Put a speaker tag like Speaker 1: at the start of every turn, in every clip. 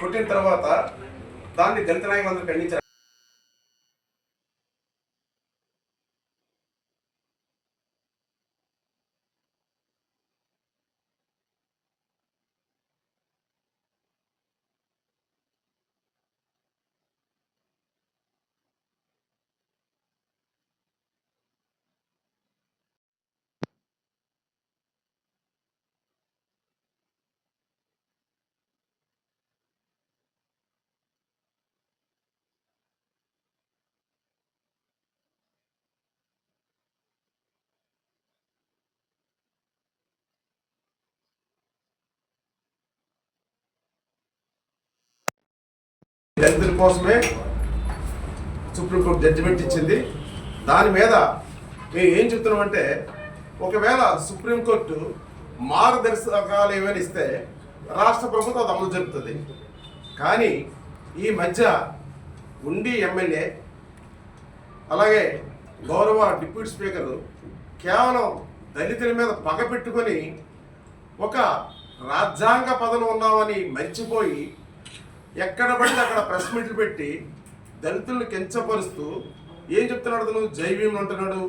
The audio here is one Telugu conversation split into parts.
Speaker 1: కొట్టిన తర్వాత దాన్ని దళిత నాయకులందరూ ఖండించారు. దళితుల కోసమే సుప్రీంకోర్టు జడ్జిమెంట్ ఇచ్చింది. దాని మీద మేము ఏం చెప్తున్నామంటే, ఒకవేళ సుప్రీంకోర్టు మార్గదర్శకాలు ఏమైనా ఇస్తే రాష్ట్ర ప్రభుత్వం అది అమలు జరుపుతుంది. కానీ ఈ మధ్య ఉండి ఎమ్మెల్యే అలాగే గౌరవ డిప్యూటీ స్పీకరు కేవలం దళితుల మీద పగ పెట్టుకొని ఒక రాజ్యాంగ పదవులు ఉన్నామని మర్చిపోయి ఎక్కడ పడితే అక్కడ ప్రెస్ మీట్లు పెట్టి దళితులను కించపరుస్తూ ఏం చెప్తున్నాడు? అతను జైవీములు అంటున్నాడు,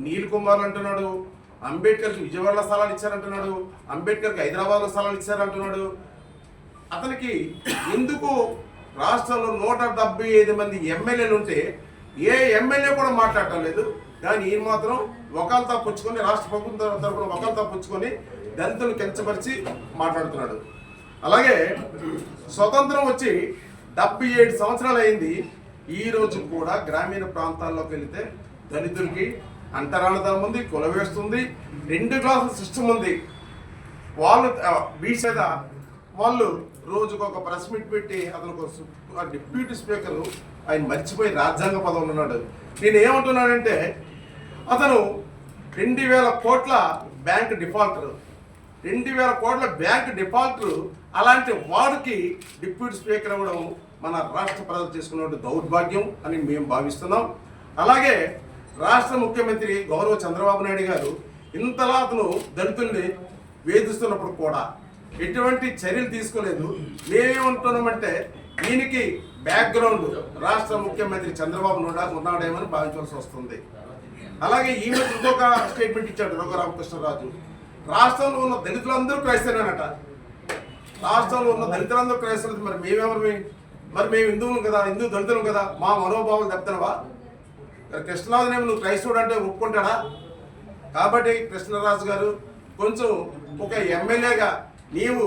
Speaker 1: నీల్ కుమార్లు అంటున్నాడు, అంబేద్కర్కి విజయవాడలో స్థలాలు ఇచ్చారంటున్నాడు, అంబేద్కర్కి హైదరాబాద్లో స్థలాలు ఇచ్చారంటున్నాడు. అతనికి ఎందుకు రాష్ట్రంలో 175 మంది ఎమ్మెల్యేలు ఉంటే ఏ ఎమ్మెల్యే కూడా మాట్లాడటం లేదు. కానీ ఈయన మాత్రం ఒకళ్ళతో పుచ్చుకొని, రాష్ట్ర ప్రభుత్వం తరఫున ఒకళ్ళతో పుచ్చుకొని దళితులను కించపరిచి మాట్లాడుతున్నాడు. అలాగే స్వతంత్రం వచ్చి 77 సంవత్సరాలు అయింది. ఈ రోజు కూడా గ్రామీణ ప్రాంతాల్లోకి వెళితే దళితులకి అంటరానితనం ఉంది, కులవేస్తుంది, 2 క్లాసుల సిస్టమ్ ఉంది. వాళ్ళు బీసీద వాళ్ళు రోజుకు ఒక ప్రెస్ మీట్ పెట్టి అతను డిప్యూటీ స్పీకరు ఆయన మర్చిపోయి రాజ్యాంగ పదవులు ఉన్నాడు. నేను ఏమంటున్నానంటే, అతను 2000 కోట్ల బ్యాంక్ డిఫాల్టర్, 2000 కోట్ల బ్యాంక్ డిఫాల్టర్. అలాంటి వాడికి డిప్యూటీ స్పీకర్ అవ్వడం మన రాష్ట్ర ప్రజలు చేసుకున్న దౌర్భాగ్యం అని మేము భావిస్తున్నాం. అలాగే రాష్ట్ర ముఖ్యమంత్రి గౌరవ చంద్రబాబు నాయుడు గారు ఇంతలా అతను దళితుల్ని వేధిస్తున్నప్పుడు కూడా ఎటువంటి చర్యలు తీసుకోలేదు. మేమేమంటున్నామంటే, దీనికి బ్యాక్గ్రౌండ్ రాష్ట్ర ముఖ్యమంత్రి చంద్రబాబు ఉన్నాడేమని భావించాల్సి వస్తుంది. అలాగే ఈ మధ్య ఇంకొక స్టేట్మెంట్ ఇచ్చాడు రఘురామకృష్ణరాజు. రాష్ట్రంలో ఉన్న దళితులందరూ క్రైస్తవులేనట. రాష్ట్రంలో ఉన్న దళితులందరూ క్రైస్తవులు. మరి మేమెవరు? మరి మేము హిందువులు కదా, హిందూ దళితులు కదా, మా మనోభావాలు దెబ్బతినవా? కృష్ణరాజునేమో నువ్వు క్రైస్తవుడు అంటే ఒప్పుకుంటాడా? కాబట్టి కృష్ణరాజు గారు కొంచెం ఒక ఎమ్మెల్యేగా నీవు